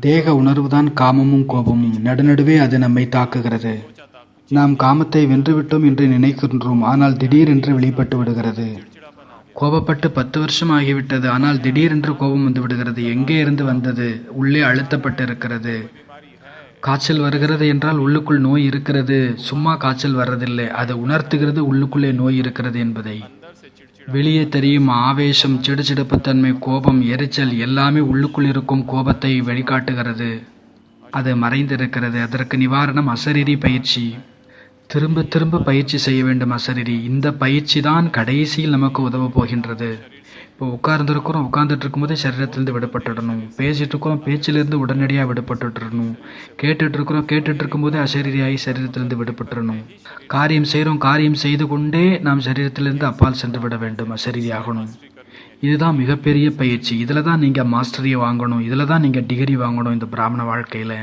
தேக உணர்வுதான் காமமும் கோபமும். நடுநடுவே அது நம்மை தாக்குகிறது. நாம் காமத்தை வென்றுவிட்டோம் என்று நினைக்கின்றோம், ஆனால் திடீரென்று வெளிப்பட்டு விடுகிறது. கோபப்பட்டு 10 வருஷம் ஆகிவிட்டது, ஆனால் திடீரென்று கோபம் வந்து விடுகிறது. எங்கே இருந்து வந்தது? உள்ளே அழுத்தப்பட்டு இருக்கிறது. காய்ச்சல் வருகிறது என்றால் உள்ளுக்குள் நோய் இருக்கிறது. சும்மா காய்ச்சல் வர்றதில்லை, அது உணர்த்துகிறது உள்ளுக்குள்ளே நோய் இருக்கிறது என்பதை. வெளியே தெரியும் ஆவேசம், சிடுசிடுப்புத்தன்மை, கோபம், எரிச்சல் எல்லாமே உள்ளுக்குள் இருக்கும் கோபத்தை வெளிக்காட்டுகிறது. அது மறைந்திருக்கிறது. அதற்கு நிவாரணம் அசரீரி பயிற்சி. திரும்ப திரும்ப பயிற்சி செய்ய வேண்டும் அசரீரி. இந்த பயிற்சி தான் கடைசியில் நமக்கு உதவ போகின்றது. இப்போ உட்கார்ந்துருக்கிறோம், உட்கார்ந்துட்டு இருக்கும்போதே சரீரத்திலிருந்து விடுபட்டுடணும். பேசிகிட்டு இருக்கிறோம், பேச்சிலிருந்து உடனடியாக விடுபட்டுடணும். கேட்டுட்டு இருக்கிறோம், கேட்டுட்டு இருக்கும்போதே அசரீரியாகி சரீரத்திலிருந்து விடுபட்டுடணும். காரியம் செய்கிறோம், காரியம் செய்து கொண்டே நாம் சரீரத்திலிருந்து அப்பால் சென்று விட வேண்டும், அசரீரி ஆகணும். இதுதான் மிகப்பெரிய பயிற்சி. இதில் தான் நீங்கள் மாஸ்டரியை வாங்கணும், இதில் தான் நீங்கள் டிகிரி வாங்கணும் இந்த பிராமண வாழ்க்கையில்.